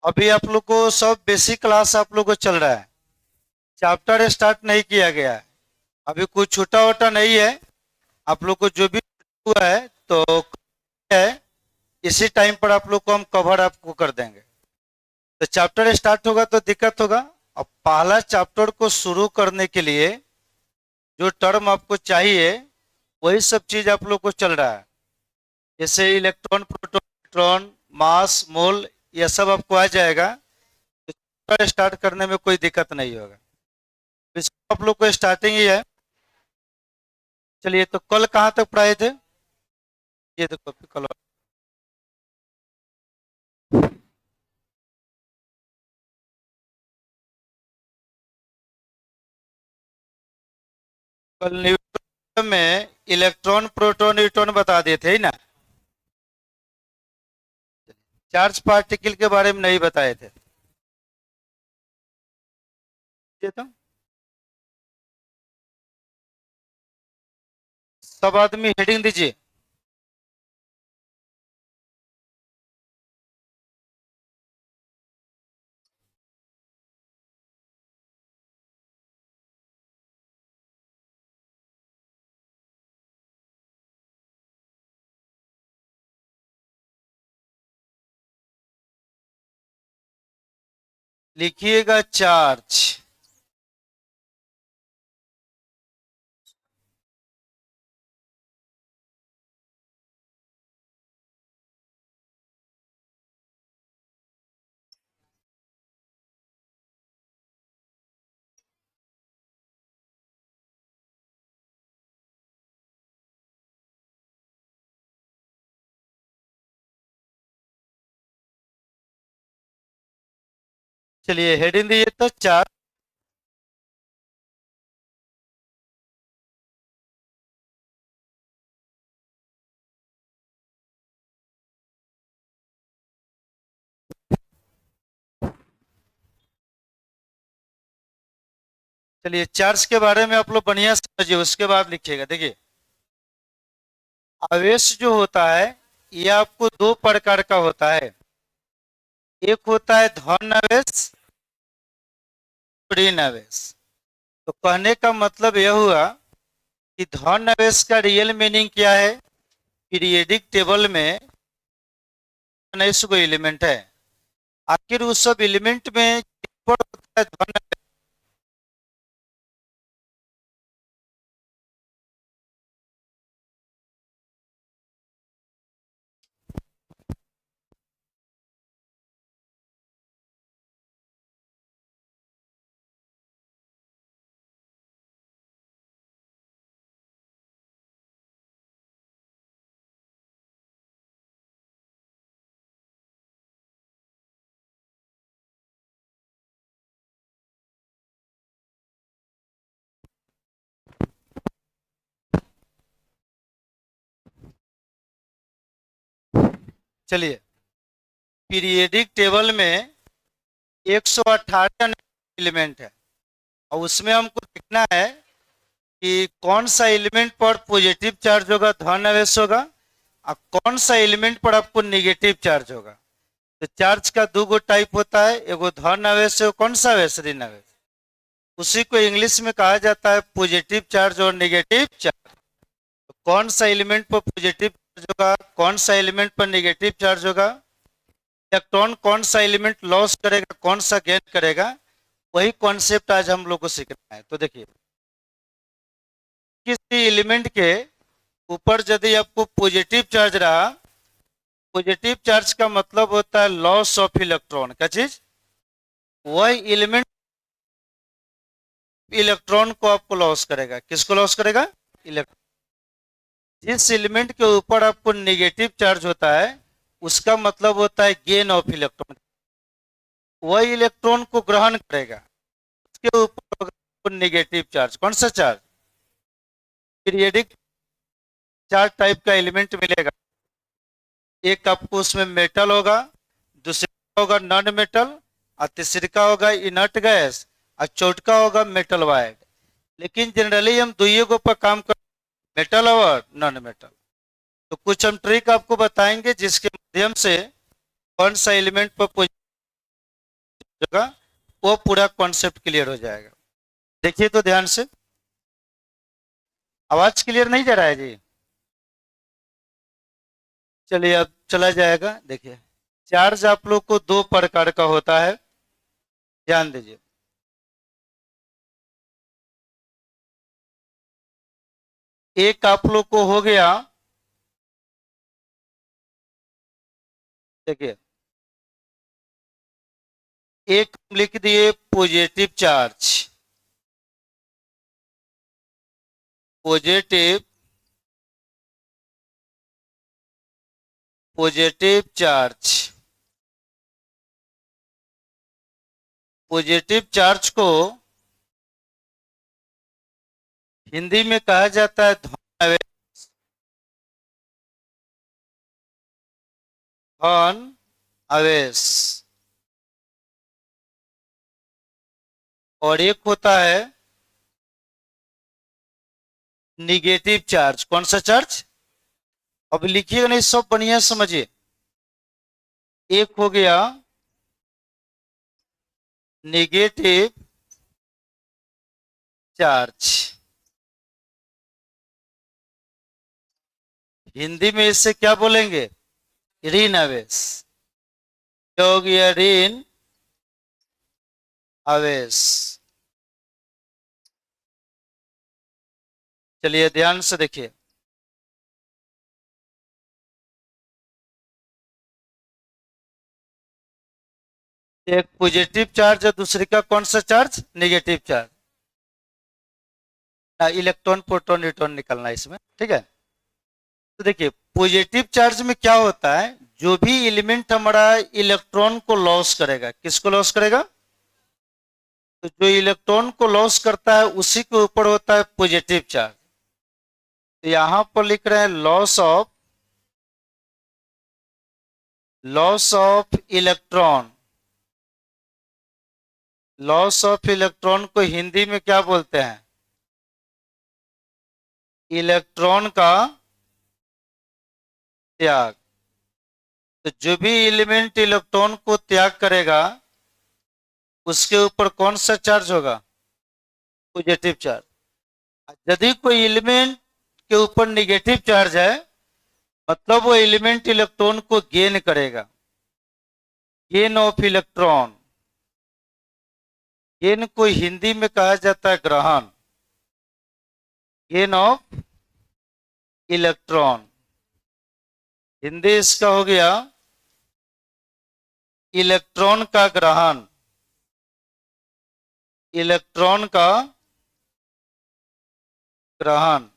अभी आप लोग को सब बेसिक क्लास आप लोग को चल रहा है। चैप्टर स्टार्ट नहीं किया गया है। अभी कुछ छोटा वोटा नहीं है। आप लोग को जो भी हुआ है तो है, इसी टाइम पर आप लोग को हम कवर आपको कर देंगे। तो चैप्टर स्टार्ट होगा तो दिक्कत होगा। अब पहला चैप्टर को शुरू करने के लिए जो टर्म आपको चाहिए वही सब चीज आप लोग को चल रहा है। जैसे इलेक्ट्रॉन, प्रोटॉन, न्यूट्रॉन, मास, मोल, यह सब आपको आ जाएगा। तो चैप्टर स्टार्ट करने में कोई दिक्कत नहीं होगा। इसको आप लोग को स्टार्टिंग ही है। चलिए, तो कल कहाँ तक पढ़ाए थे? ये देखो कल कल न्यूटन में इलेक्ट्रॉन, प्रोटॉन, न्यूट्रॉन बता दिए थे ही ना। चार्ज पार्टिकल के बारे में नहीं बताए थे। ये तो सब आदमी हेडिंग दीजिए। लिखिएगा चार्ज। चलिए, हेडिंग दीजिए तो चार्ज। चलिए, चार्ज के बारे में आप लोग बढ़िया समझिए, उसके बाद लिखिएगा। देखिए, आवेश जो होता है यह आपको दो प्रकार का होता है। एक होता है धन आवेश, ऋण आवेश। तो कहने का मतलब यह हुआ कि धन आवेश का रियल मीनिंग क्या है। पीरियडिक टेबल में 19 गो एलिमेंट है। आखिर उस सब एलिमेंट में होता है धन। चलिए, पीरियडिक टेबल में 118 एलिमेंट है और उसमें हमको देखना है कि कौन सा एलिमेंट पर पॉजिटिव चार्ज होगा, धन आवेश होगा, और कौन सा एलिमेंट पर आपको नेगेटिव चार्ज होगा। तो चार्ज का दो गो टाइप होता है, एगो धन आवेश है, कौन सा आवेश, ऋण आवेश। उसी को इंग्लिश में कहा जाता है पॉजिटिव चार्ज और नेगेटिव चार्ज। तो कौन सा एलिमेंट पर पॉजिटिव चार्ज होगा, कौन सा एलिमेंट पर नेगेटिव चार्ज होगा, इलेक्ट्रॉन कौन सा एलिमेंट लॉस करेगा, कौन सा गेन करेगा, वही कॉन्सेप्ट आज हम लोग को सीखना है। तो देखिए, किसी एलिमेंट के ऊपर यदि आपको पॉजिटिव चार्ज रहा, पॉजिटिव चार्ज का मतलब होता है लॉस ऑफ इलेक्ट्रॉन। क्या चीज? वह एलिमेंट इलेक्ट्रॉन को आपको लॉस करेगा। किसको लॉस करेगा? इलेक्ट्रॉन। जिस एलिमेंट के ऊपर आपको नेगेटिव चार्ज होता है उसका मतलब होता है गेन ऑफ इलेक्ट्रॉन। वह इलेक्ट्रॉन को ग्रहण करेगा। उसके ऊपर होगा नेगेटिव चार्ज। कौन सा चार्ज? पीरियडिक चार टाइप का एलिमेंट मिलेगा। एक आपको उसमें मेटल होगा, दूसरा होगा नॉन मेटल, और तीसरी का होगा इनर्ट गैस, और चौथा होगा मेटल वाइड। लेकिन जनरली हम दुइयों के ऊपर काम कर, मेटल और नॉन मेटल। तो कुछ हम ट्रिक आपको बताएंगे जिसके माध्यम से कौन सा एलिमेंट पर जगह वो पूरा कॉन्सेप्ट क्लियर हो जाएगा। देखिए तो ध्यान से, आवाज क्लियर नहीं जा रहा है जी? चलिए अब चला जाएगा। देखिए, चार्ज आप लोग को दो प्रकार का होता है, ध्यान दीजिए। एक आप लोग को हो गया, देखिए, एक लिख दिए positive charge, positive positive charge. Positive charge को हिंदी में कहा जाता है धन आवेश। धन आवेश। और एक होता है निगेटिव चार्ज। कौन सा चार्ज? अब लिखिएगा नहीं, सब बढ़िया समझिए। एक हो गया निगेटिव चार्ज, हिंदी में इससे क्या बोलेंगे? ऋण आवेश। क्या हो गया? ऋण आवेश। चलिए ध्यान से देखिए, एक पॉजिटिव चार्ज और दूसरे का कौन सा charge? Negative charge. Electron proton neutron निकलना है इसमें, ठीक है। तो देखिए, पॉजिटिव चार्ज में क्या होता है, जो भी एलिमेंट हमारा इलेक्ट्रॉन को लॉस करेगा, किसको लॉस करेगा? तो जो इलेक्ट्रॉन को लॉस करता है उसी के ऊपर होता है पॉजिटिव चार्ज। तो यहां पर लिख रहे हैं loss of electron. Loss of electron को हिंदी में क्या बोलते हैं? इलेक्ट्रॉन का त्याग। तो जो भी एलिमेंट इलेक्ट्रॉन को त्याग करेगा उसके ऊपर कौन सा चार्ज होगा? Positive charge. यदि कोई एलिमेंट के ऊपर निगेटिव चार्ज है, मतलब वो एलिमेंट इलेक्ट्रॉन को गेन करेगा। Gain of electron. गेन को हिंदी में कहा जाता है ग्रहण। गेन ऑफ इलेक्ट्रॉन, हिंदी इसका हो गया इलेक्ट्रॉन का ग्रहण। इलेक्ट्रॉन का ग्रहण।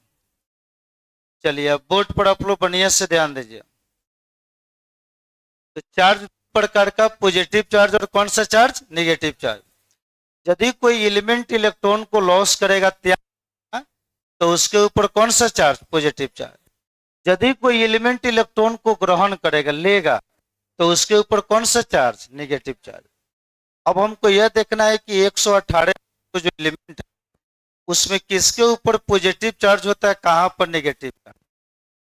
चलिए अब बोर्ड पर आप लोग बढ़िया से ध्यान दीजिए। तो चार्ज प्रकार का, पॉजिटिव चार्ज और कौन सा चार्ज? Negative charge. यदि कोई एलिमेंट इलेक्ट्रॉन को लॉस करेगा, त्याग, तो उसके ऊपर कौन सा चार्ज? Positive charge. यदि कोई एलिमेंट इलेक्ट्रॉन को ग्रहण करेगा, लेगा, तो उसके ऊपर कौन सा चार्ज? Negative charge. अब हमको यह देखना है कि 118 जो एलिमेंट है उसमें किसके ऊपर पॉजिटिव चार्ज होता है, कहां पर नेगेटिव चार्ज।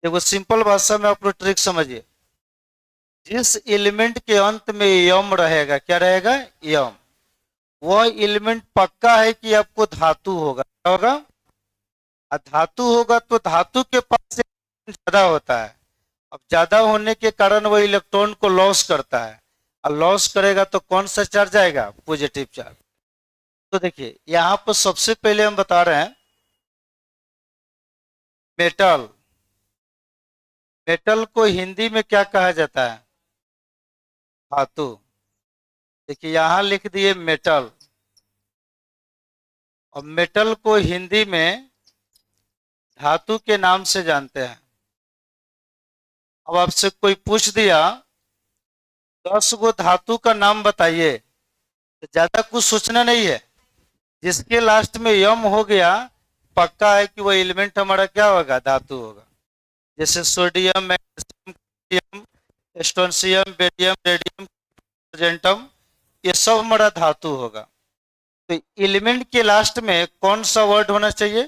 देखो सिंपल भाषा में आप लोग ट्रिक समझिए। जिस एलिमेंट के अंत में यम रहेगा, क्या रहेगा? यम। वह एलिमेंट पक्का है कि आपको धातु होगा। क्या होगा? धातु होगा तो धातु के पास ज्यादा होता है। अब ज्यादा होने के कारण वह इलेक्ट्रॉन को लॉस करता है, और लॉस करेगा तो कौन सा चार्ज आएगा? Positive charge. तो देखिए यहां पर सबसे पहले हम बता रहे हैं मेटल। मेटल को हिंदी में क्या कहा जाता है? धातु। देखिए यहां लिख दिए मेटल, और मेटल को हिंदी में धातु के नाम से जानते हैं। अब आपसे कोई पूछ दिया 10 गो धातु का नाम बताइए, तो ज्यादा कुछ सोचना नहीं है। जिसके लास्ट में यम हो गया, पक्का है कि वो एलिमेंट हमारा क्या होगा? धातु होगा। जैसे sodium, magnesium, calcium, strontium, barium, radium, argentum, ये सब हमारा धातु होगा। तो एलिमेंट के लास्ट में कौन सा वर्ड होना चाहिए?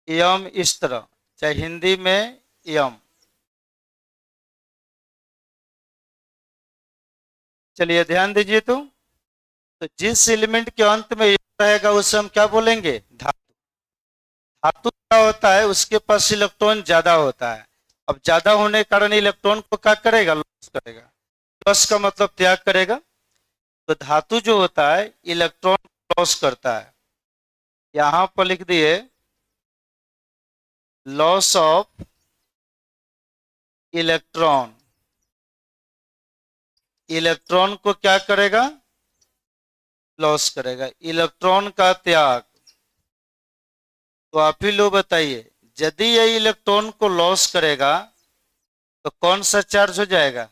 यम। इस तरह, चाहे हिंदी में यम। चलिए ध्यान दीजिए। तो जिस एलिमेंट के अंत में यम रहेगा उसे हम क्या बोलेंगे? धातु। धातु क्या होता है? उसके पास इलेक्ट्रॉन ज्यादा होता है। अब ज्यादा होने के कारण इलेक्ट्रॉन को क्या करेगा? लॉस करेगा। लॉस का मतलब त्याग करेगा। तो धातु जो होता है इलेक्ट्रॉन लॉस करता है। यहां पर लिख दिए लॉस ऑफ इलेक्ट्रॉन। इलेक्ट्रॉन को क्या करेगा? लॉस करेगा। इलेक्ट्रॉन का त्याग। तो आप ही लोग बताइए, यदि ये इलेक्ट्रॉन को लॉस करेगा तो कौन सा चार्ज हो जाएगा?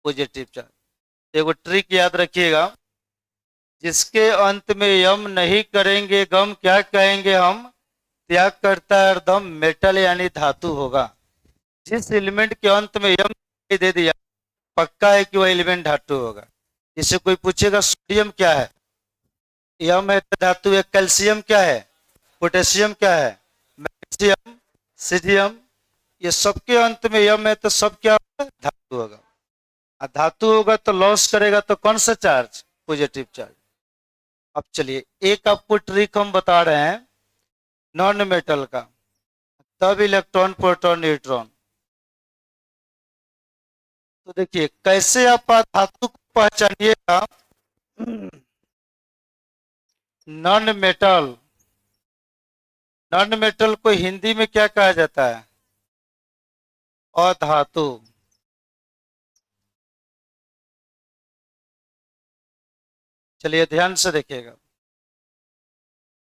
Positive charge. एगो ट्रिक याद रखिएगा, जिसके अंत में यम नहीं करेंगे गम क्या कहेंगे हम? त्याग करता है अर्धम मेटल यानी धातु होगा। जिस एलिमेंट के अंत में यम दे दिया पक्का है कि वह एलिमेंट धातु होगा। इससे कोई पूछेगा सोडियम क्या है? यम है तो धातु है। कैल्शियम क्या है? पोटेशियम क्या है? Magnesium, caesium. ये सबके अंत में यम है तो सब क्या होगा? धातु होगा। और धातु होगा तो लॉस करेगा तो कौन सा चार्ज? Positive charge. अब चलिए एक आपको ट्रिक हम बता रहे हैं नॉन मेटल का। तब इलेक्ट्रॉन प्रोटॉन न्यूट्रॉन। तो देखिए कैसे आप धातु को पहचानिएगा। Non metal. नॉन मेटल को हिंदी में क्या कहा जाता है? अधातु। चलिए ध्यान से देखिएगा।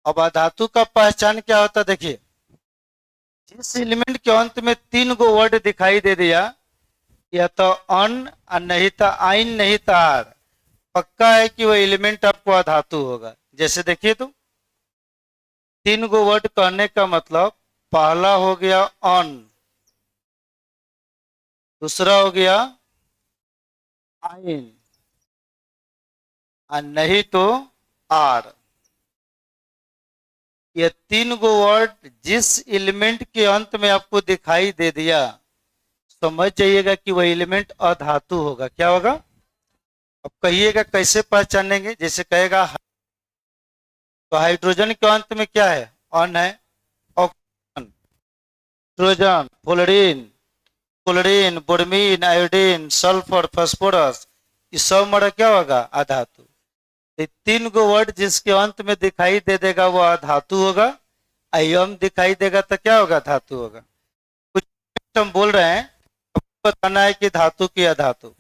अब अधातु का पहचान क्या होता है? देखिए जिस एलिमेंट के अंत में तीन गो वर्ड दिखाई दे दिया, या तो अन नहीं तो आइन नहीं तो आर, पक्का है कि वह एलिमेंट आपको अधातु होगा। जैसे देखिए तो तीन गो वर्ड कहने का मतलब पहला हो गया अन, दूसरा हो गया आइन, और नहीं तो आर। ये तीन गो वर्ड जिस एलिमेंट के अंत में आपको दिखाई दे दिया, समझ जाइएगा कि वह एलिमेंट अधातु होगा। क्या होगा? अब कहिएगा कैसे पहचानेंगे? जैसे कहेगा तो हाइड्रोजन के अंत में क्या है? अन है। Oxygen, Trojan, fluorine, chlorine, bromine, iodine, sulphur, phosphorus, ये सब मरा क्या होगा? अधातु। ये तीन गो वर्ड जिसके अंत में दिखाई दे देगा वो अधातु होगा। यम दिखाई देगा तो क्या होगा? धातु होगा। कुछ हम बोल रहे हैं, बताना है कि धातु की अधातु।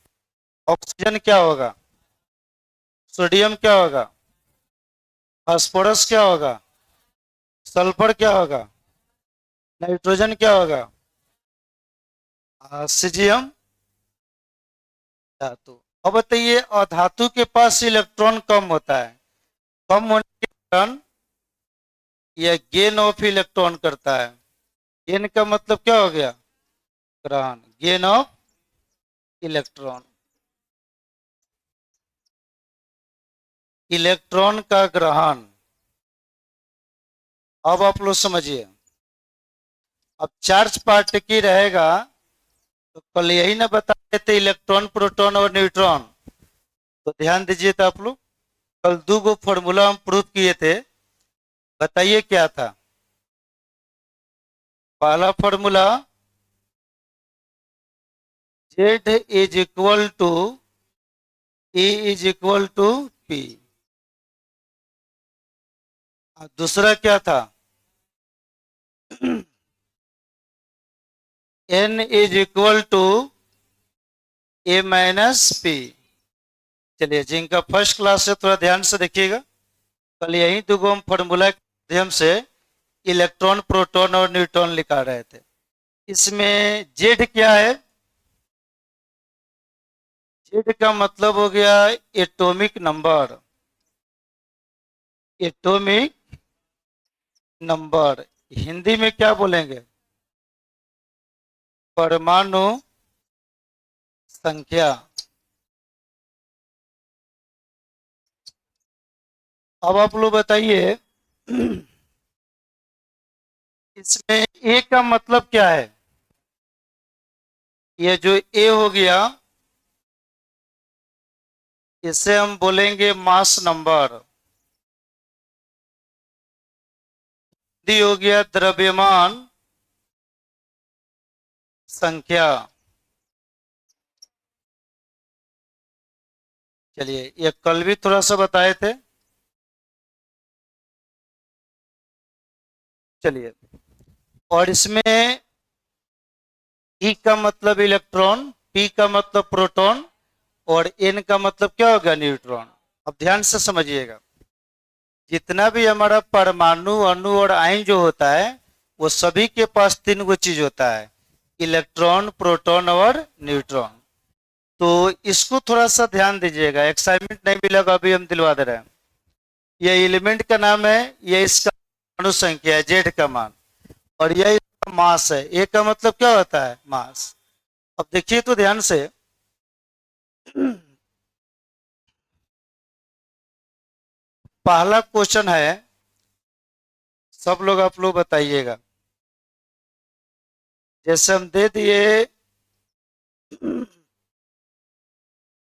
ऑक्सीजन क्या होगा? सोडियम क्या होगा? फास्फोरस क्या होगा? सल्फर क्या होगा? नाइट्रोजन क्या होगा? सीजियम धातु। अब बताइए अधातु के पास इलेक्ट्रॉन कम होता है। कम होने के कारण यह गेन ऑफ इलेक्ट्रॉन करता है। गेन का मतलब क्या हो गया? ग्रहण। Gain of electron. इलेक्ट्रॉन का ग्रहण। अब आप लोग समझिए। अब चार्ज पार्टिकल रहेगा तो कल यही ना बता रहे थे इलेक्ट्रॉन प्रोटॉन और न्यूट्रॉन। तो ध्यान दीजिए तो आप लोग, कल दो गो फॉर्मूला हम प्रूफ किए थे। बताइए क्या था? पहला formula Z is equal to E is equal to P। दूसरा क्या था? N is equal to A minus P। चलिए जिनका फर्स्ट क्लास है थोड़ा ध्यान से देखिएगा। कल यही दो हम फॉर्मूला के माध्यम से इलेक्ट्रॉन प्रोटॉन और न्यूट्रॉन लिखा रहे थे। इसमें जेड क्या है? जेड का मतलब हो गया atomic number. Atomic number Hindi में क्या बोलेंगे? परमाणु संख्या। अब आप लोग बताइए इसमें ए का मतलब क्या है? ये जो ए हो गया इसे हम बोलेंगे मास नंबर। डी हो गया द्रव्यमान संख्या। चलिए, ये कल भी थोड़ा सा बताए थे। चलिए, और इसमें ई का मतलब इलेक्ट्रॉन, पी का मतलब प्रोटॉन, और एन का मतलब क्या होगा, न्यूट्रॉन। अब ध्यान से समझिएगा, जितना भी हमारा परमाणु, अणु और आयन जो होता है, वो सभी के पास तीन गो चीज होता है, इलेक्ट्रॉन, प्रोटॉन और न्यूट्रॉन। तो इसको थोड़ा सा ध्यान दीजिएगा, एक्साइटमेंट नहीं मिलेगा, अभी हम दिलवा दे रहे हैं। ये एलिमेंट का नाम है, ये इसका अणु संख्या है, जेड का मान, और यह इसका मास है। ए का मतलब क्या होता है, मास। अब देखिए तो ध्यान से, पहला क्वेश्चन है, सब लोग आप लोग बताइएगा। जैसे हम दे दिए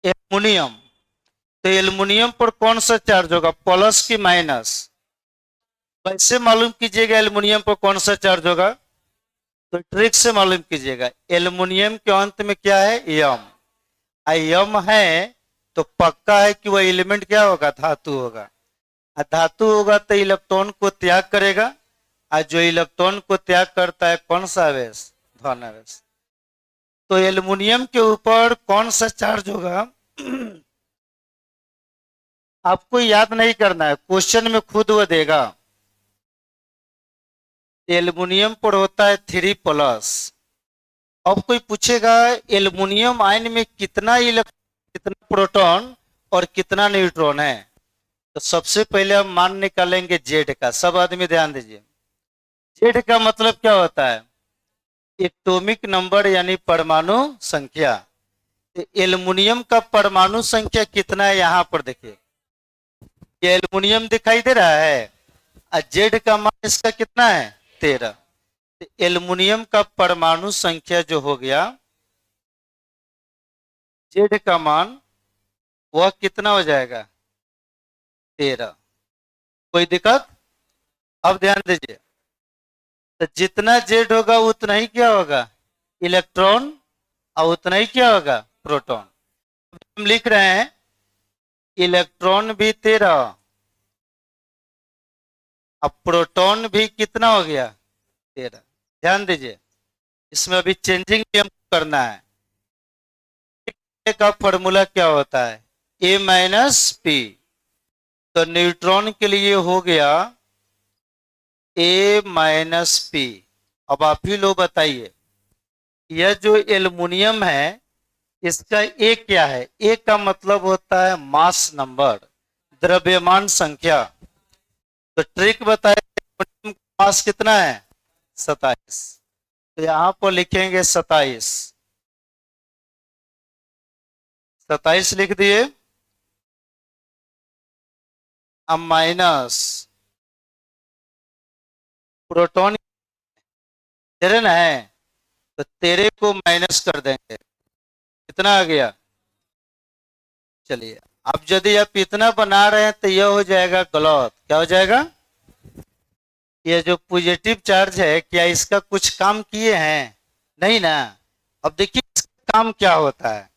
एल्युमिनियम, तो एल्युमिनियम पर कौन सा चार्ज होगा, प्लस की माइनस। कैसे मालूम कीजिएगा एल्युमिनियम पर कौन सा चार्ज होगा, तो ट्रिक से मालूम कीजिएगा। एल्युमिनियम के अंत में क्या है, यम। यम है तो पक्का है कि वह एलिमेंट क्या होगा, धातु होगा। धातु होगा तो इलेक्ट्रॉन को त्याग करेगा, और जो इलेक्ट्रॉन को त्याग करता है कौन सा आवेश, धन आवेश। तो एल्युमिनियम के ऊपर कौन सा चार्ज होगा, आपको याद नहीं करना है, क्वेश्चन में खुद वो देगा। एल्युमिनियम पर होता है 3+। अब कोई पूछेगा एल्युमिनियम आयन में कितना इलेक्ट्रॉन, कितना प्रोटॉन और कितना न्यूट्रॉन है, तो सबसे पहले हम मान निकालेंगे जेड का। सब आदमी ध्यान दीजिए, जेड का मतलब क्या होता है, एटॉमिक नंबर यानी परमाणु संख्या। तो एल्युमिनियम का परमाणु संख्या कितना है, यहां पर देखिए, ये एल्युमिनियम दिखाई दे रहा है, और जेड का मान इसका कितना है, 13। तो एल्युमिनियम का परमाणु संख्या जो हो गया, जेड का मान, वह कितना हो जाएगा, 13। कोई दिक्कत, अब ध्यान दीजिए, तो जितना जेड होगा उतना ही क्या होगा, इलेक्ट्रॉन, और उतना ही क्या होगा, प्रोटॉन। हम लिख रहे हैं इलेक्ट्रॉन भी 13, अब प्रोटॉन भी कितना हो गया, 13। ध्यान दीजिए, इसमें अभी चेंजिंग भी हमको करना है। ए का फॉर्मूला क्या होता है, A-P। तो न्यूट्रॉन के लिए हो गया A-P। अब आप ही लोग बताइए, यह जो एल्युमिनियम है, इसका ए क्या है, ए का मतलब होता है मास नंबर, द्रव्यमान संख्या। तो ट्रिक बताए, एल्युमिनियम का मास कितना है, 27। तो यहां पर लिखेंगे 27, 27 लिख दिए। अब माइनस प्रोटॉन 13 ना है, तो 13 को माइनस कर देंगे, कितना आ गया। चलिए, अब यदि आप इतना बना रहे हैं तो यह हो जाएगा गलत। क्या हो जाएगा, ये जो पॉजिटिव चार्ज है, क्या इसका कुछ काम किए हैं, नहीं ना। अब देखिए इसका काम क्या होता है।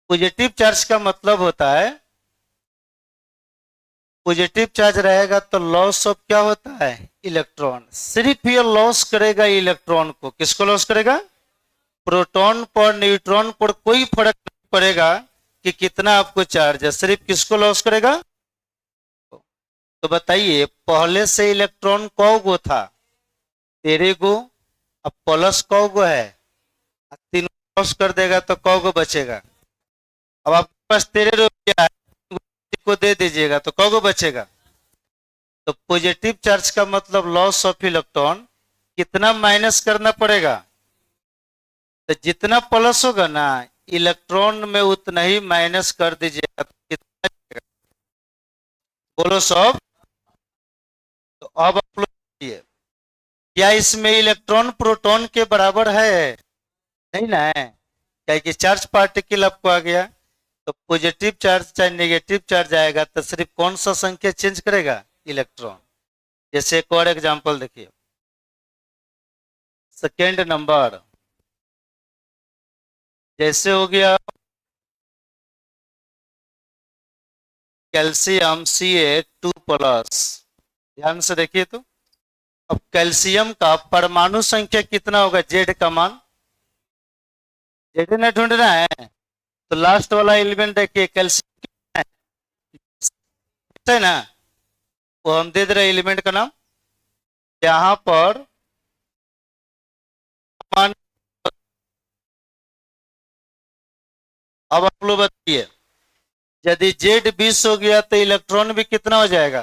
पॉजिटिव चार्ज का मतलब होता है, पॉजिटिव चार्ज रहेगा तो लॉस ऑफ क्या होता है, इलेक्ट्रॉन। सिर्फ ये लॉस करेगा इलेक्ट्रॉन को, किसको लॉस करेगा, प्रोटॉन पर, न्यूट्रॉन पर कोई फर्क नहीं पड़ेगा कि कितना आपको चार्ज है, सिर्फ किसको लॉस करेगा। तो बताइए, पहले से इलेक्ट्रॉन कौ गो था, 13 गो। अब प्लस कौ गो है, 3 लॉस कर देगा तो कौ गो बचेगा। अब आपके पास 13 रुपया है, को दे दीजिएगा तो कौ गो बचेगा। तो पॉजिटिव चार्ज का मतलब लॉस ऑफ इलेक्ट्रॉन, कितना माइनस करना पड़ेगा, तो जितना प्लस होगा ना इलेक्ट्रॉन में उतना ही माइनस कर दीजिएगा, तो कितना बचेगा? बोलो सब। तो अब आप लोग देखिए, क्या इसमें इलेक्ट्रॉन प्रोटॉन के बराबर है, नहीं ना है, क्या कि चार्ज पार्टिकल आपको आ गया। तो पॉजिटिव चार्ज चाहे नेगेटिव चार्ज आएगा तो सिर्फ कौन सा संख्या चेंज करेगा? इलेक्ट्रॉन। जैसे एक और एग्जांपल देखिए, सेकेंड नंबर जैसे हो गया कैल्शियम Ca2+। ध्यान से देखिए तो, अब कैल्शियम का परमाणु संख्या कितना होगा? जेड का मान, जेड ने ढूंढना है। तो लास्ट वाला एलिमेंट देखिए कैल्शियम कितना है ना, वो हम दे दे रहे एलिमेंट का नाम। यहाँ पर मान, अब आप लोग बताइए, यदि जेड 20 हो गया तो इलेक्ट्रॉन भी कितना हो जाएगा?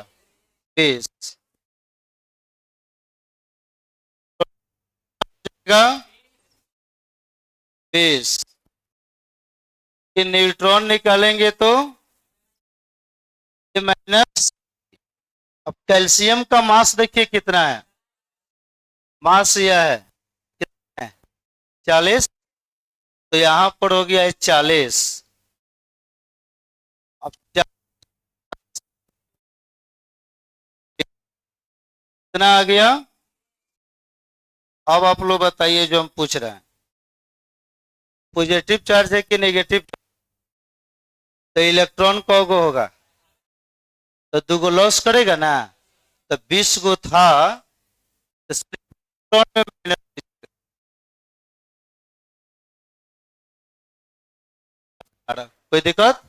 20 का 20। ये न्यूट्रॉन निकालेंगे तो ये माइनस। अब कैल्शियम का मास देखिए कितना है, मास यह है कितना है? 40। तो यहां पर हो गया है 40। अब कितना आ गया? अब आप लोग बताइए जो हम पूछ रहे हैं, पॉजिटिव चार्ज है कि नेगेटिव? तो इलेक्ट्रॉन को गो होगा तो दो गो लॉस करेगा ना, तो 20 गो था तो इलेक्ट्रॉन में minus आ रहा। कोई दिक्कत?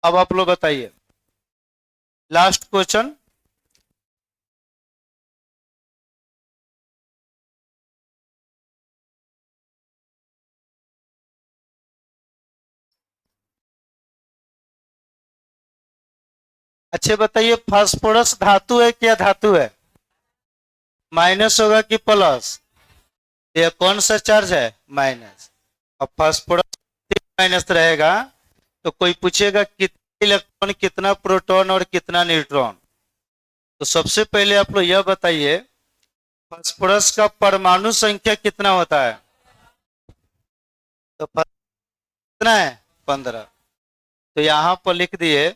अब आप लोग बताइए, लास्ट क्वेश्चन। अच्छे बताइए, फास्फोरस धातु है क्या धातु है? माइनस होगा कि प्लस? ये कौन सा चार्ज है? माइनस। अब फास्फोरस माइनस रहेगा तो कोई पूछेगा कितना इलेक्ट्रॉन, कितना प्रोटॉन और कितना न्यूट्रॉन। तो सबसे पहले आप लोग यह बताइए, फास्फोरस का परमाणु संख्या कितना होता है? तो कितना है? 15। तो यहां पर लिख दिए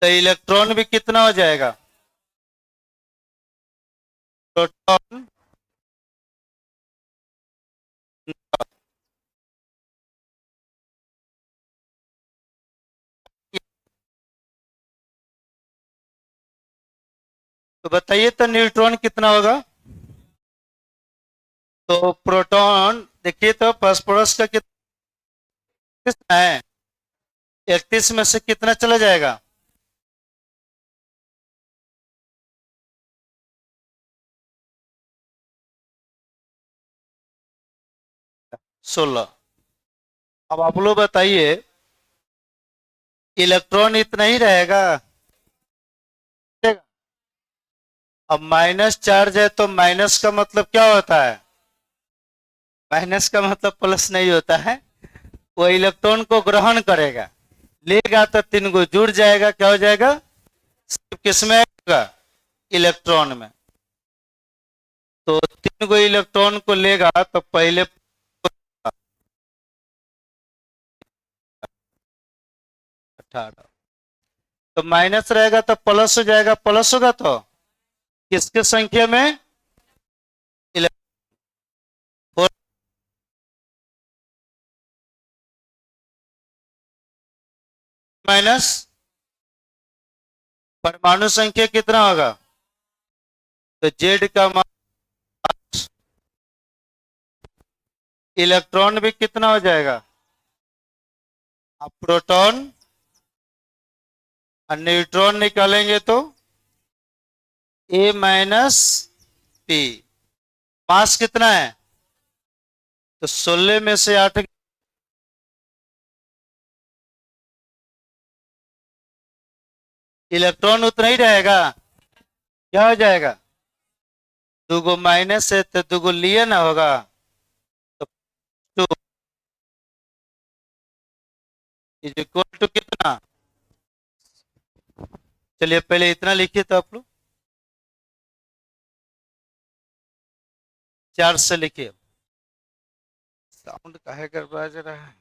तो इलेक्ट्रॉन भी कितना हो जाएगा? प्रोटॉन तो बताइए तो न्यूट्रॉन कितना होगा? तो प्रोटॉन देखिए तो फास्फोरस का कितना है? 31 में से कितना चला जाएगा? 16। अब आप लोग बताइए, इलेक्ट्रॉन इतना ही रहेगा? अब माइनस चार्ज है तो माइनस का मतलब क्या होता है? माइनस का मतलब प्लस नहीं होता है। वो इलेक्ट्रॉन को ग्रहण करेगा, लेगा तो तीन गो जुड़ जाएगा, क्या हो जाएगा? सिर्फ किसमें आएगा? इलेक्ट्रॉन में। तो तीन गो इलेक्ट्रॉन को लेगा तो पहले 18। तो माइनस रहेगा तो प्लस हो जाएगा, प्लस होगा तो किसके संख्या में? माइनस परमाणु संख्या कितना होगा? तो जेड का मान, इलेक्ट्रॉन भी कितना हो जाएगा? आप प्रोटॉन और न्यूट्रॉन निकालेंगे तो A-P। मास कितना है? तो 16 में से 8, इलेक्ट्रॉन उतना ही रहेगा, क्या हो जाएगा? दूगो माइनस है तो दूगो लिए ना होगा, तो 2 इज इक्वल टू कितना? चलिए पहले इतना लिखिए तो आप लोग। विचार से लिखिए। साउंड काहे गड़बड़ा जरा है।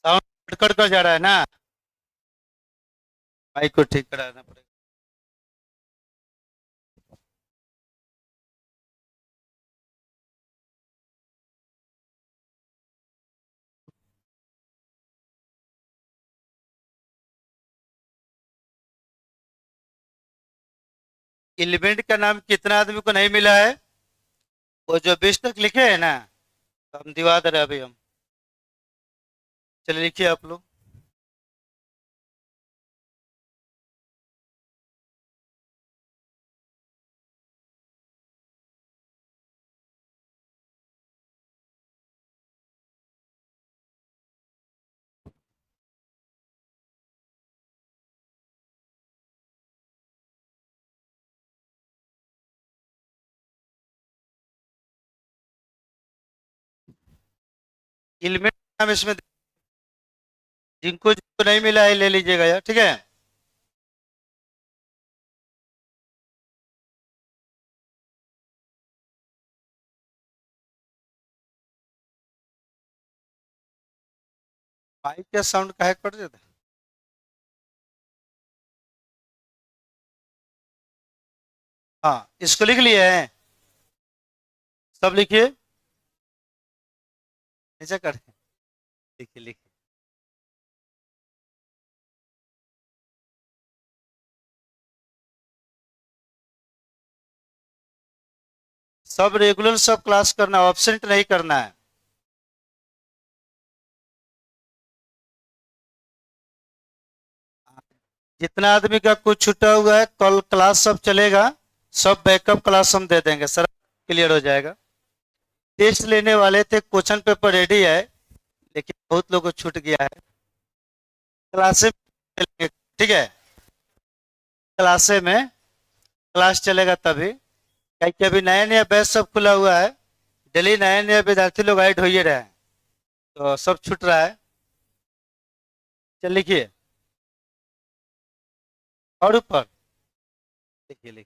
साउंड कट कर जा रहा है ना। माइक को ठीक कराना पड़ेगा। एलिमेंट का नाम कितना आदमी को नहीं मिला है? वो जो 20 तक लिखे हैं ना, तो हम दिवा दे रहे हैं अभी हम। चलिए लिखिए आप लोग। एलिमेंट का नाम इसमें जिनको जिनको नहीं मिला है ले लीजिएगा यार, ठीक है। माइक का साउंड काहे कट जाता है? हाँ, इसको लिख लिए हैं। सब लिखिए। ऐसा कर, लिखिए लिखिए। सब रेगुलर सब क्लास करना, ऑब्सेंट नहीं करना है। जितना आदमी का कुछ छूटा हुआ है कल क्लास सब चलेगा। सब बैकअप क्लास हम दे देंगे सर, क्लियर हो जाएगा। टेस्ट लेने वाले थे, क्वेश्चन पेपर रेडी है, लेकिन बहुत लोगों को छूट गया है। क्लासे में चलेंगे, ठीक है। क्लासे में क्लास चलेगा तभी, क्या अभी नया नया बैच सब खुला हुआ है। डेली नए नए विद्यार्थी लोग ऐड हो ही रहे हैं, तो सब छूट रहा है। चल लिखिए। और ऊपर लिखिए लिखिए।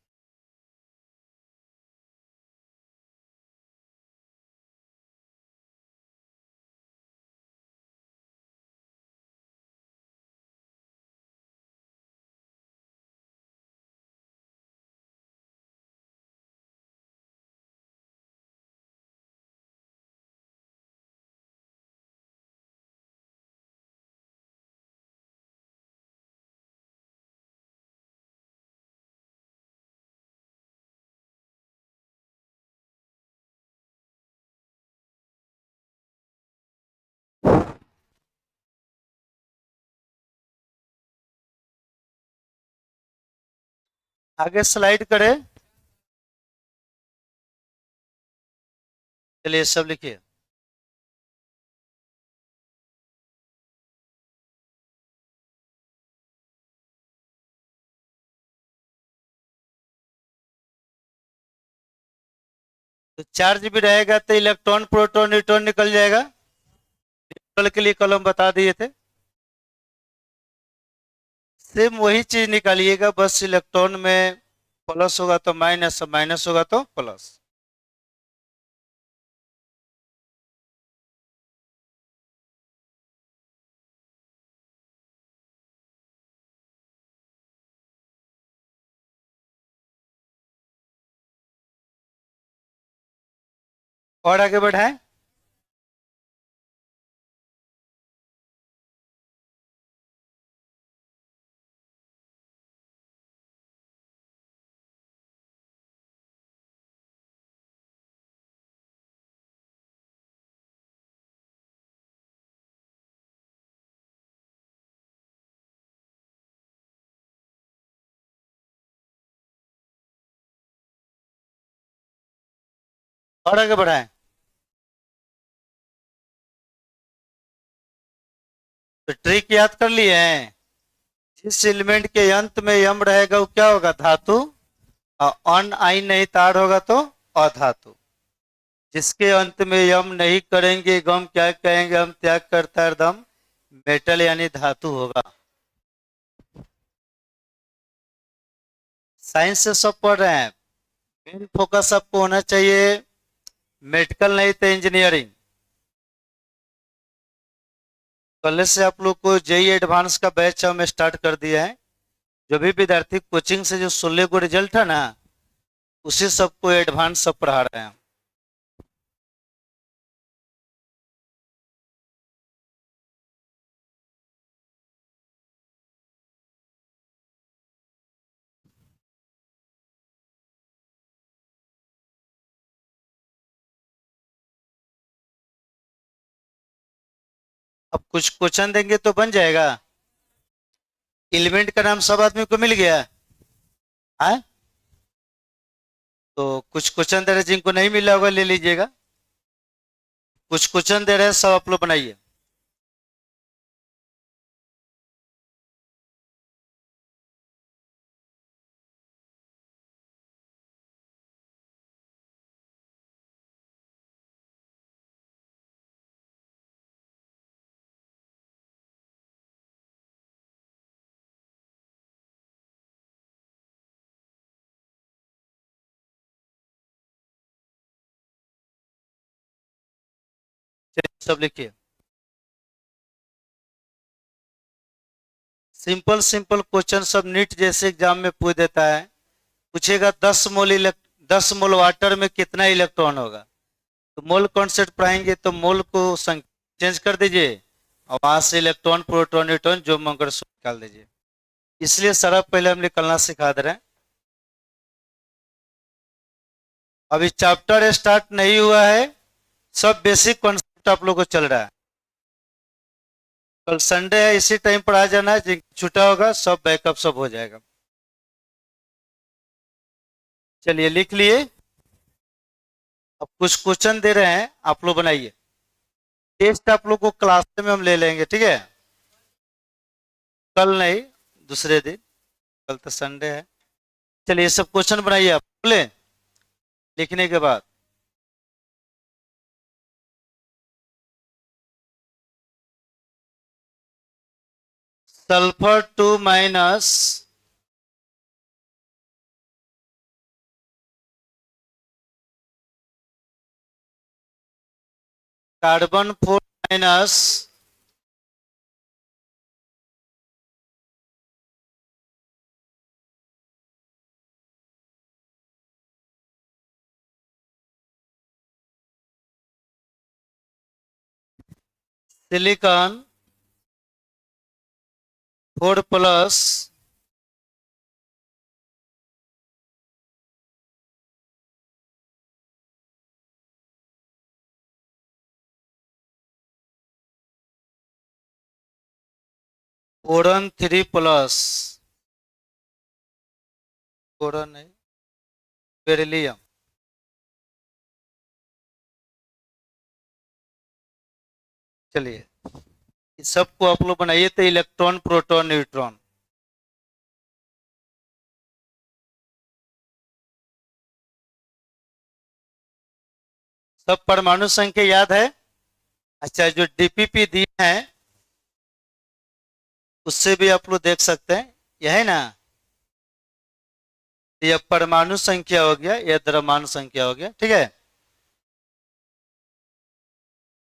आगे स्लाइड करें। चलिए सब लिखिए। तो 4 GB रहेगा तो इलेक्ट्रॉन प्रोटॉन न्यूट्रॉन निकल जाएगा। न्यूट्रल के लिए कलम बता दिए थे। सेम वही चीज निकालिएगा, बस इलेक्ट्रॉन में प्लस होगा तो माइनस, माइनस होगा तो प्लस। और आगे बढ़ाएं। और आगे बढ़ाएं। तो ट्रिक याद कर लिए हैं। जिस एलिमेंट के अंत में यम रहेगा वो क्या होगा, धातु। और अन आइन नहीं ताड़ होगा तो अधातु। जिसके अंत में यम नहीं करेंगे गम, क्या कहेंगे हम, त्याग करता है दम, मेटल यानी धातु होगा। साइंस से सब पढ़ रहे हैं, मेन फोकस आपको होना चाहिए मेडिकल नहीं तो इंजीनियरिंग। कल से आप लोग को जेई एडवांस का बैच हम स्टार्ट कर दिया है। जो भी विद्यार्थी कोचिंग से जो 16 को रिजल्ट है ना, उसी सबको एडवांस सब पढ़ा रहे हैं। अब कुछ क्वेश्चन देंगे तो बन जाएगा। एलिमेंट का नाम सब आदमी को मिल गया है। तो कुछ क्वेश्चन दे रहे, जिनको नहीं मिला होगा ले लीजिएगा। कुछ क्वेश्चन दे रहे हैं, सब आप लोग बनाइए। चलिए सब लिखिए। सिंपल सिंपल क्वेश्चन सब नीट जैसे एग्जाम में पूछ देता है। पूछेगा 10 मोल वाटर में कितना इलेक्ट्रॉन होगा। तो मोल कॉन्सेप्ट पढ़ाएंगे तो मोल को चेंज कर दीजिए, और वहां से इलेक्ट्रॉन प्रोटॉन न्यूट्रॉन जो मंगल निकाल दीजिए। इसलिए सारा पहले हम निकलना सिखा दे रहे हैं। अभी चैप्टर स्टार्ट नहीं हुआ है, सब बेसिक कॉन्सेप्ट आप लोग को चल रहा है। कल संडे है, इसी टाइम पर आ जाना है, छुट्टा होगा सब बैकअप सब हो जाएगा। चलिए लिख लिए। अब कुछ क्वेश्चन दे रहे हैं, आप लोग बनाइए। टेस्ट आप लोग को क्लास में हम ले लेंगे, ठीक है। कल नहीं, दूसरे दिन। कल तो संडे है। चलिए सब क्वेश्चन बनाइए आप बोले, लिखने के बाद। Sulphur 2 - carbon 4 - silicon 4 +। Boron 3 +। Boron नहीं, बेरिलियम। चलिए इस सबको आप लोग बनाइए तो इलेक्ट्रॉन प्रोटॉन न्यूट्रॉन। सब परमाणु संख्या याद है। अच्छा जो डीपीपी दिए हैं उससे भी आप लोग देख सकते हैं, यह है ना। यह परमाणु संख्या हो गया, यह द्रव्यमान संख्या हो गया, ठीक है।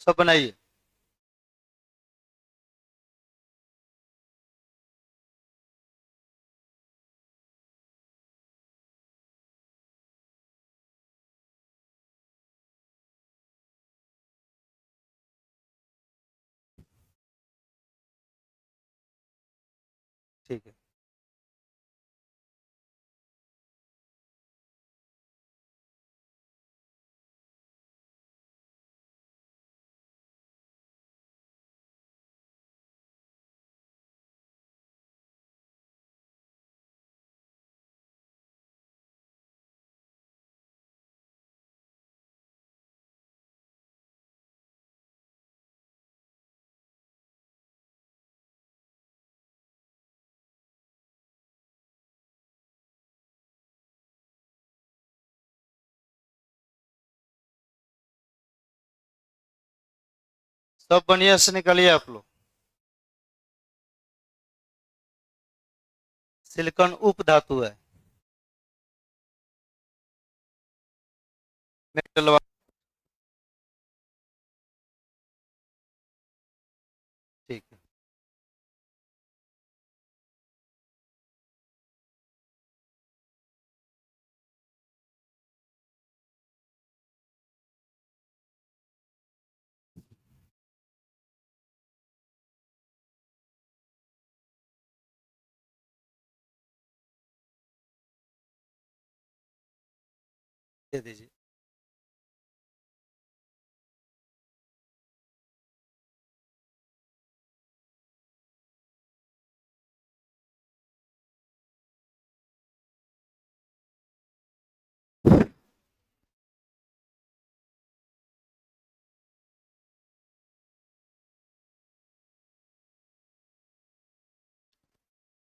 सब बनाइए। ठीक है। सब बढ़िया से निकालिए आप लोग। सिलिकॉन उप धातु है, मेटल वाला। ठीक है, दे दीजिए।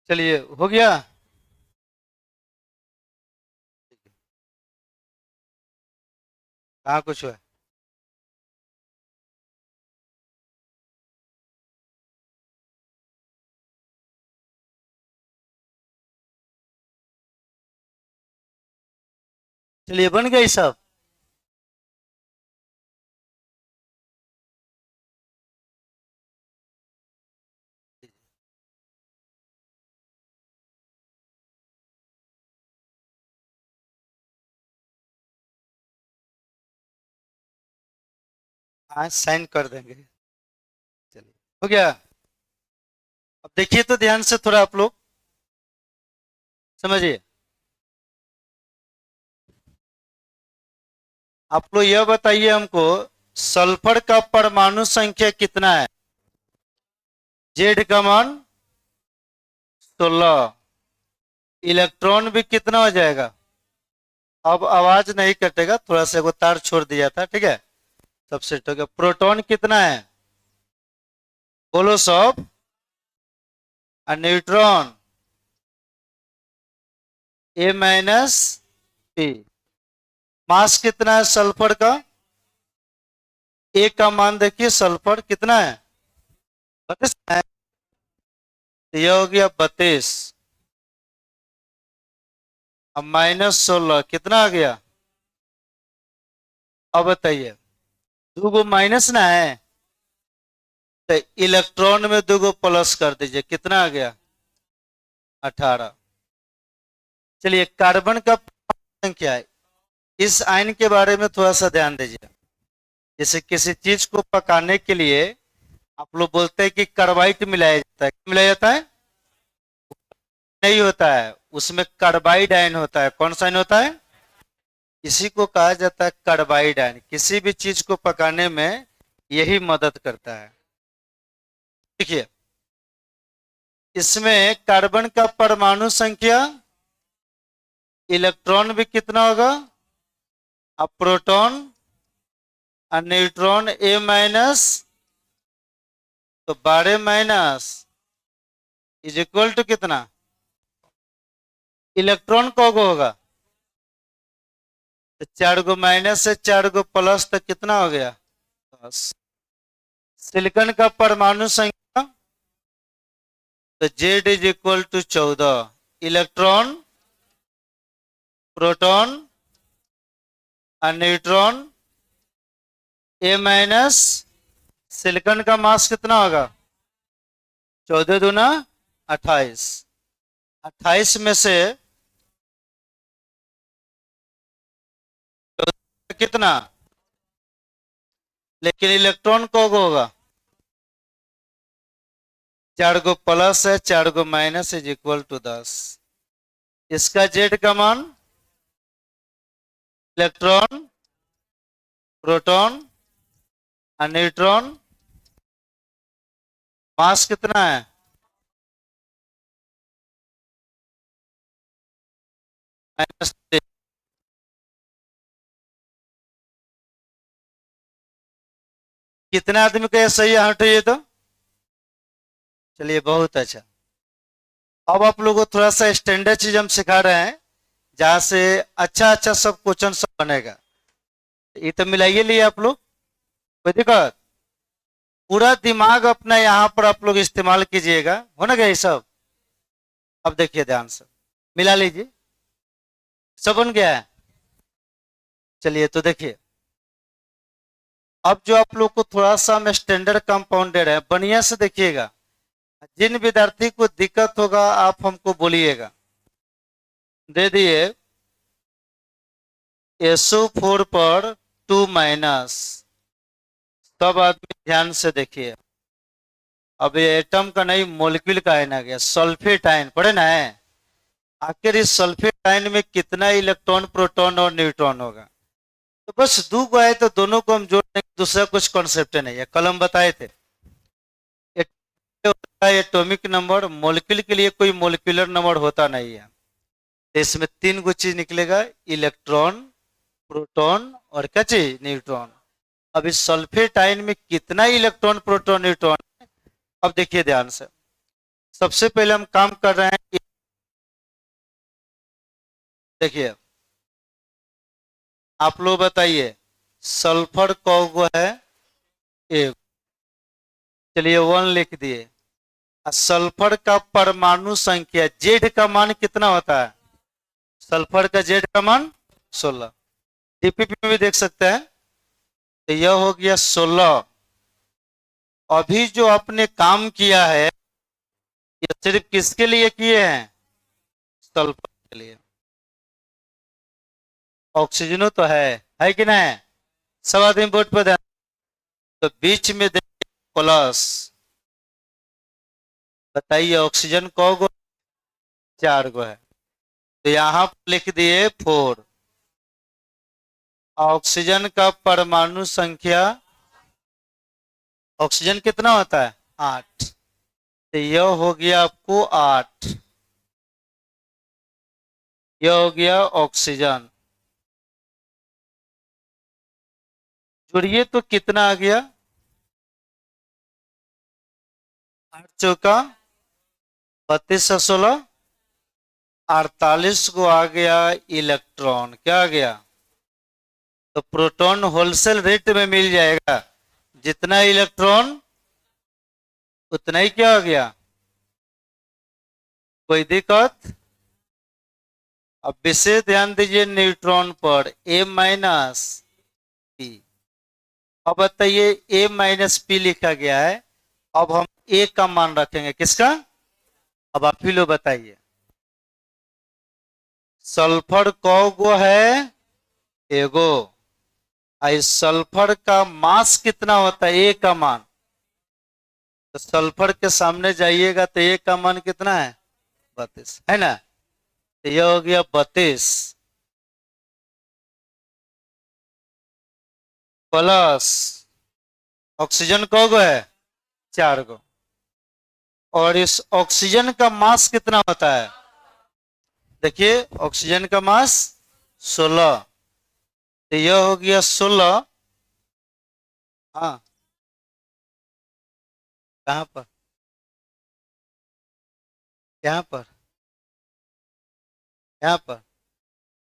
चलिए, हो गया। कहाँ कुछ है? चलिए, बन गई सब। हाँ, साइन कर देंगे। चलिए, हो गया। अब देखिए तो ध्यान से थोड़ा आप लोग समझिए। आप लोग यह बताइए हमको, सल्फर का परमाणु संख्या कितना है? जेड का मान 16। इलेक्ट्रॉन भी कितना हो जाएगा? अब आवाज नहीं कटेगा, थोड़ा सा वो तार छोड़ दिया था, ठीक है। सब सेट हो गया। प्रोटॉन कितना है? बोलो सब। और न्यूट्रॉन ए माइनस पी। मास कितना है सल्फर का? ए का मान देखिए, सल्फर कितना है? 32 है। तो यह हो गया 32। अब -16 कितना आ गया? अब बताइए, दो गो माइनस ना है, तो इलेक्ट्रॉन में दो गो प्लस कर दीजिए, कितना आ गया? 18। चलिए, कार्बन का संख्या है। इस आयन के बारे में थोड़ा सा ध्यान दीजिए। जैसे किसी चीज को पकाने के लिए आप लोग बोलते हैं कि कार्बाइड मिलाया जाता है। क्या मिलाया जाता है? नहीं होता है, उसमें कार्बाइड आयन होता है। कौन सा आयन होता है? इसी को कहा जाता है कार्बाइड आयन। किसी भी चीज को पकाने में यही मदद करता है। देखिए, इसमें कार्बन का परमाणु संख्या, इलेक्ट्रॉन भी कितना होगा? अब प्रोटॉन और न्यूट्रॉन ए माइनस, तो 12 माइनस इज इक्वल टू कितना? इलेक्ट्रॉन को होगा तो 4 गो माइनस से 4 गो प्लस, तो कितना हो गया? 10। सिलिकॉन का परमाणु संख्या, तो Z is equal to 14। Electron, proton और न्यूट्रॉन ए माइनस। सिलिकॉन का मास कितना होगा? 14 दूना 28। 28 में से कितना? लेकिन इलेक्ट्रॉन को होगा 4 गो प्लस है, 4 गो माइनस इज इक्वल टू 10। इसका जेड का मान, इलेक्ट्रॉन, प्रोटॉन और न्यूट्रॉन, मास कितना है? -3। कितने आदमी का ये सही है? हटिए तो। चलिए, बहुत अच्छा। अब आप लोगों को थोड़ा सा स्टैंडर्ड चीज हम सिखा रहे हैं, जहां से अच्छा अच्छा सब क्वेश्चन सब बनेगा। ये तो मिलाइए लिए आप लोग, कोई दिक्कत? पूरा दिमाग अपना यहाँ पर आप लोग इस्तेमाल कीजिएगा। हो ना गया ये सब? अब देखिए ध्यान से, मिला लीजिए, सब बन गया है। चलिए तो देखिए, अब जो आप लोग को थोड़ा सा हम स्टैंडर्ड कंपाउंडेड है, बढ़िया से देखिएगा। जिन विद्यार्थी को दिक्कत होगा आप हमको बोलिएगा। दे दिए SO4 पर 2 माइनस। सब आदमी ध्यान से देखिए, अब ये एटम का नहीं मोलिक्यूल का आयन आ गया, सल्फेट आयन पढ़े ना है। आखिर इस सल्फेट आयन में कितना इलेक्ट्रॉन, प्रोटॉन और न्यूट्रॉन होगा? तो बस दो को आए तो दोनों को हम जोड़ देंगे, दूसरा कुछ कॉन्सेप्ट नहीं है, कल हम बताए थे। एटॉमिक नंबर, मोलिक्यूल के लिए कोई मोलिकुलर नंबर होता नहीं है। तो इसमें तीन कुछ चीज निकलेगा, इलेक्ट्रॉन, प्रोटॉन और क्या चीज, न्यूट्रॉन। अब इस सल्फेट आयन में कितना इलेक्ट्रॉन, प्रोटॉन, न्यूट्रॉन? अब देखिए ध्यान से, सबसे पहले हम काम कर रहे हैं, देखिए आप लोग बताइए, सल्फर कौगो है एक, चलिए 1 लिख दिए। सल्फर का परमाणु संख्या जेड का मान कितना होता है? सल्फर का जेड का मान 16। डीपीपी में भी देख सकते हैं, तो यह हो गया 16। अभी जो आपने काम किया है ये सिर्फ किसके लिए किए हैं? सल्फर के लिए। ऑक्सीजनो तो है कि नहीं? सब आदमी बोर्ड पर ध्यान, तो बीच में देखिए प्लस। बताइए ऑक्सीजन कौ गो? 4 गो है, तो यहां पर लिख दिए 4। ऑक्सीजन का परमाणु संख्या, ऑक्सीजन कितना होता है? 8। तो यह हो गया आपको 8, यह हो गया ऑक्सीजन। जुड़िए तो कितना आ गया? 8 चौका 32 और 16 48 को आ गया इलेक्ट्रॉन। क्या आ गया? तो प्रोटॉन होलसेल रेट में मिल जाएगा, जितना इलेक्ट्रॉन उतना ही क्या हो गया? कोई दिक्कत? अब विशेष ध्यान दीजिए न्यूट्रॉन पर, A माइनस पी। अब बताइए A माइनस पी लिखा गया है, अब हम A का मान रखेंगे, किसका? अब आप ही लोग बताइए, सल्फर कौ गो है? एगो। इस सल्फर का मास कितना होता है? A का मान, तो सल्फर के सामने जाइएगा तो A का मान कितना है? 32 है ना? तो यह हो गया 32 प्लस ऑक्सीजन कौ गो है? 4 गो। और इस ऑक्सीजन का मास कितना होता है? देखिए ऑक्सीजन का मास 16, तो यह हो गया 16। हाँ, कहां पर? यहाँ पर, यहाँ पर।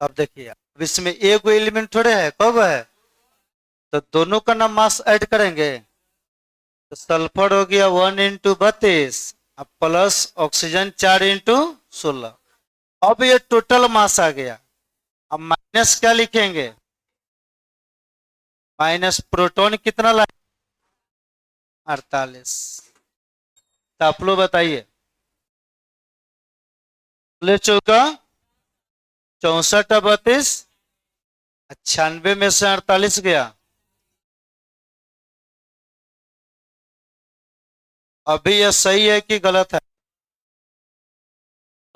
अब देखिए, अब इसमें एक एलिमेंट थोड़े है, कब है? तो दोनों का नाम मास ऐड करेंगे, तो सल्फर हो गया 1 इंटू 32 अब प्लस ऑक्सीजन 4 इंटू 16। अब ये टोटल मास आ गया। अब माइनस क्या लिखेंगे? माइनस प्रोटॉन कितना ला? 48। तो आप लोग बताइए, ले चौका 64 32, 96 में से 48 गया। अभी यह सही है कि गलत है?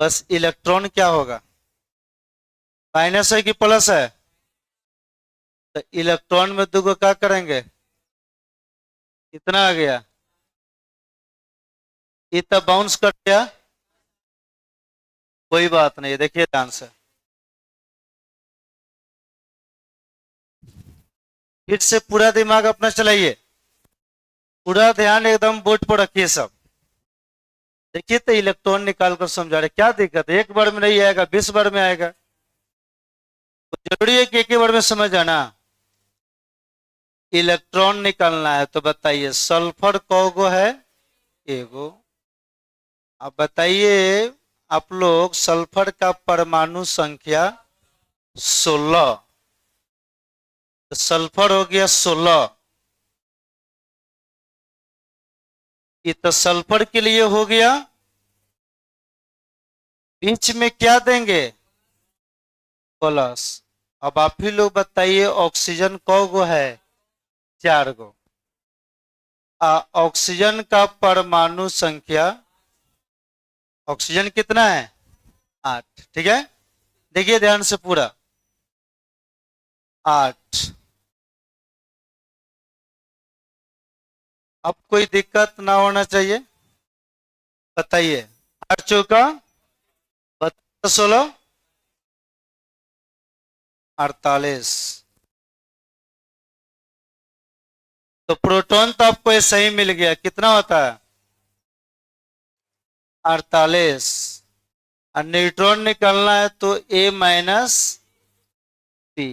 बस इलेक्ट्रॉन क्या होगा? माइनस है कि प्लस है? तो इलेक्ट्रॉन में दो को क्या करेंगे? कितना आ गया? ये तब बाउंस कर गया, कोई बात नहीं। देखिए ध्यान से, फिर से पूरा दिमाग अपना चलाइए, पूरा ध्यान एकदम बोर्ड पर रखिए सब। देखिए तो इलेक्ट्रॉन निकाल कर समझा रहे, क्या दिक्कत है? एक बार में नहीं आएगा, 20 बार में आएगा, तो जरूरी है कि एक ही बार में समझ आना। इलेक्ट्रॉन निकालना है। तो बताइए सल्फर कौगो है? एगो। अब बताइए आप लोग, सल्फर का परमाणु संख्या 16। तो सल्फर हो गया 16। ये तो सल्फर के लिए हो गया। बीच में क्या देंगे? प्लस। अब आप ही लोग बताइए ऑक्सीजन कौगो है? 4 गो। ऑक्सीजन का परमाणु संख्या, ऑक्सीजन कितना है? 8। ठीक है, देखिए ध्यान से पूरा। 8। अब कोई दिक्कत ना होना चाहिए। बताइए 8 चौका 16 48। तो प्रोटॉन तो आपको ये सही मिल गया, कितना होता है? 48। और न्यूट्रॉन निकालना है तो A माइनस पी।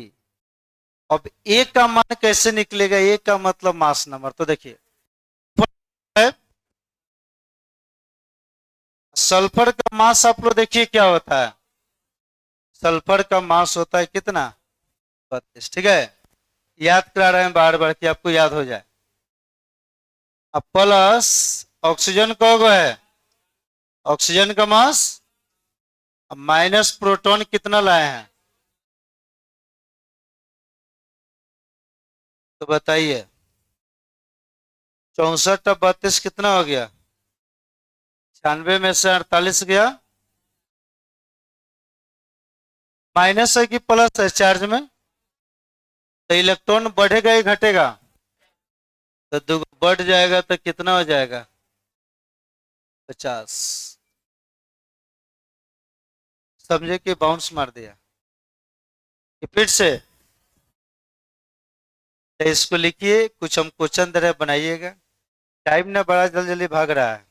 अब ए का मान कैसे निकलेगा? ए का मतलब मास नंबर। तो देखिए सल्फर का मास आप लोग देखिए क्या होता है। सल्फर का मास होता है कितना? 32। ठीक है, याद करा रहे हैं बार बार कि आपको याद हो जाए। अब प्लस ऑक्सीजन कौन है? ऑक्सीजन का मास। अब माइनस प्रोटॉन कितना लाए हैं? तो बताइए 64 और 32 कितना हो गया? 96 में से 48 गया। माइनस है कि प्लस है चार्ज में? तो इलेक्ट्रॉन बढ़ेगा या घटेगा? तो दो बढ़ जाएगा तो कितना हो जाएगा? 50। समझे कि बाउंस मार दिया? कि फिर से? तो इसको लिखिए, कुछ हम क्वेश्चन दे रहे हैं, बनाइएगा। टाइम ना बड़ा जल्दी जल्दी भाग रहा है।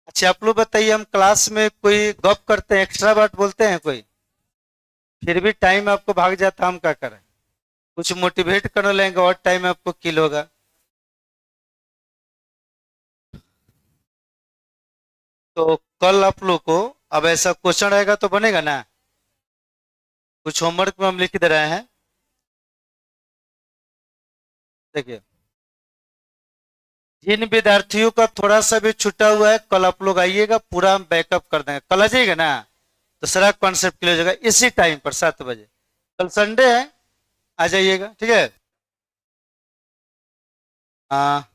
अच्छा आप लोग बताइए, हम क्लास में कोई गप करते हैं, एक्स्ट्रा बात बोलते हैं कोई, फिर भी टाइम आपको भाग जाता, हम क्या करें? कुछ मोटिवेट करने लेंगे और टाइम आपको किल होगा। तो कल आप लोग को अब ऐसा क्वेश्चन रहेगा तो बनेगा ना? कुछ होमवर्क में हम लिख दे रहे हैं। देखिए जिन विद्यार्थियों का थोड़ा सा भी छूटा हुआ है, कल आप लोग आइएगा, पूरा हम बैकअप कर देंगे। कल आ जाइएगा ना तो सारा कॉन्सेप्ट क्लियर हो जाएगा इसी टाइम पर 7 बजे। कल संडे है, आ जाइएगा। ठीक है। हाँ।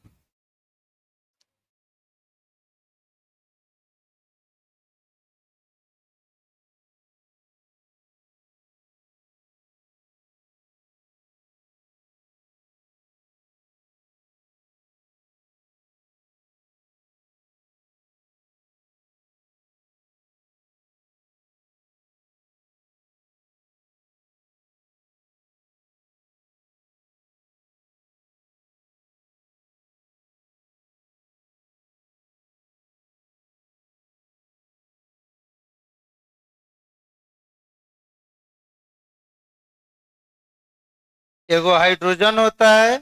एगो हाइड्रोजन होता है,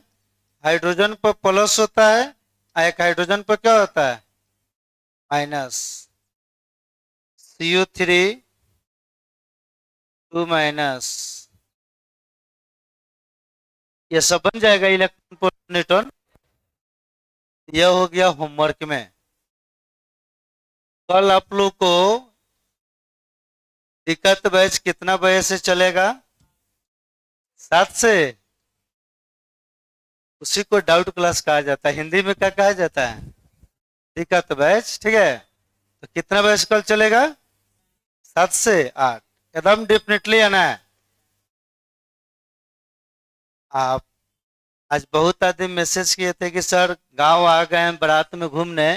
हाइड्रोजन पर प्लस होता है, और एक हाइड्रोजन पर क्या होता है? माइनस। CO3 2 minus. ये सब बन जाएगा इलेक्ट्रॉन प्रोटॉन। यह हो गया होमवर्क में। कल आप लोग को दिक्कत बैच कितना बजे से चलेगा? 7 से। उसी को डाउट क्लास कहा जाता है, हिंदी में क्या कहा जाता है? दिक्कत बैच। ठीक है, तो कितना बैच कल चलेगा? 7 से 8। एकदम डेफिनेटली आना है। आप आज बहुत आदमी मैसेज किए थे कि सर गांव आ गए हैं बारात में घूमने,